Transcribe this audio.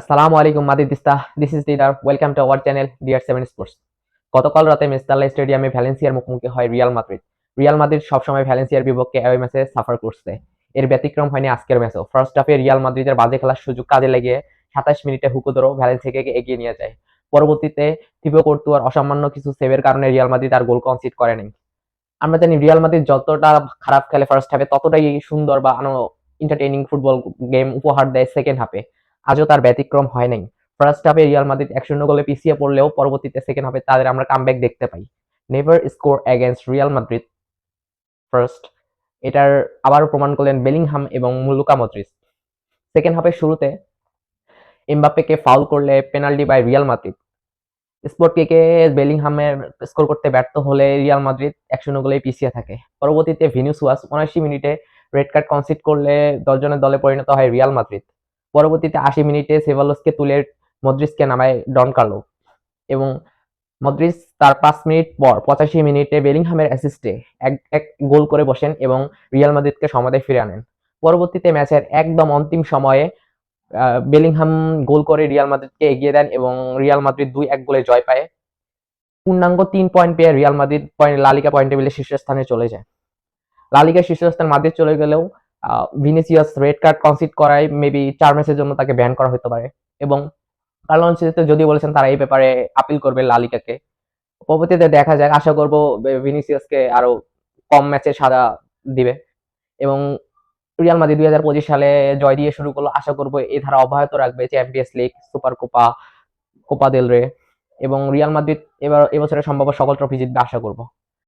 আসসালামু আলাইকুম মাদিদিস্তা, this is Didar. Welcome to our channel DR seven sports. গতকাল রাতে মেস্তালা স্টেডিয়ামে ভ্যালেন্সিয়ার মুখোমুখি হয় রিয়াল মাদ্রিদ। রিয়াল মাদ্রিদ সবসময় ভ্যালেন্সিয়ার বিপক্ষে অ্যাওয়ে ম্যাচে সাফার করছে। এর ব্যতিক্রম হয়নি আজকের ম্যাচও। ফার্স্ট হাফে রিয়াল মাদ্রিদের বাজে খেলার সুযোগ কাজে লাগিয়ে 27 মিনিটে হুগো ধরো ভ্যালেন্সিয়াকে এগিয়ে নিয়ে যায়। পরবর্তীতে থিবো কর্তুয়ার অসামান্য কিছু সেভের কারণে রিয়াল মাদ্রিদ আর গোল কনসিড করেনি। আমরা জানি রিয়াল মাদ্রিদ যতটা খারাপ খেলে ফার্স্ট হাফে, ততটাই সুন্দর বা এন্টারটেইনিং ফুটবল গেম উপহার দেয় সেকেন্ড হাফে। আজও তার ব্যতিক্রম হয় নাই। ফার্স্ট হাফে রিয়াল মাদ্রিদ 1-0 গোলে পিছিয়ে পড়লেও পরবর্তীতে সেকেন্ড হাফে তাদের আমরা কামব্যাক দেখতে পাই। Never score against Real Madrid first, এটার আবারও প্রমাণ করলেন বেলিংহাম এবং লুকা মদ্রিচ। সেকেন্ড হাফের শুরুতে এমবাপ্পেকে ফাউল করলে পেনাল্টি বাই রিয়াল মাদ্রিদ। স্পোর্টকিকে বেলিংহামের স্কোর করতে ব্যর্থ হলে রিয়াল মাদ্রিদ 1-0 গোলেই পিছিয়ে থাকে। পরবর্তীতে ভিনিসিয়াস 79 মিনিটে রেড কার্ড কনসিড করলে 10 জনের দলে পরিণত হয় রিয়াল মাদ্রিদ। পরবর্তীতে 80 মিনিটে সেভালোসকে তুলে মদ্রিচকে নামায় ডন কার্লো এবং মদ্রিচ তার 5 মিনিট পর 85 মিনিটে বেলিংহামের অ্যাসিস্টে এক এক গোল করে বসেন এবং রিয়াল মাদ্রিদকে সমতায় ফিরে আনেন। পরবর্তীতে ম্যাচের একদম অন্তিম সময়ে বেলিংহাম গোল করে রিয়াল মাদ্রিদকে এগিয়ে দেন এবং রিয়াল মাদ্রিদ 2-1 গোলে জয় পায়। পূর্ণাঙ্গ 3 পয়েন্ট পেয়ে রিয়াল মাদ্রিদ লা লিগা পয়েন্ট টেবিলের শীর্ষস্থানে চলে যায়। লা লিগার শীর্ষস্থান মাদ্রিদ চলে গেলেও ভিনিসিয়াস রেড কার্ড কনসিড করায় মেবি 4 ম্যাচের জন্য তাকে ব্যান করা হতে পারে এবং কার্লো আনচেলত্তি যদিও বলেছেন তারা এই ব্যাপারে আপিল করবে লা লিগাকে। পরবর্তীতে দেখা যাক, আশা করব ভিনিসিয়াসকে আরো কম ম্যাচে সাজা দিবে এবং রিয়াল মাদ্রিদ 2025 সালে জয় দিয়ে শুরু করলো। আশা করব এই ধারা অব্যাহত রাখবে। Champions league, super Copa, Copa del রে এবং রিয়াল মাদ্রিদ এবছরের সম্ভাব্য সকল ট্রফি জিতবে আশা করব।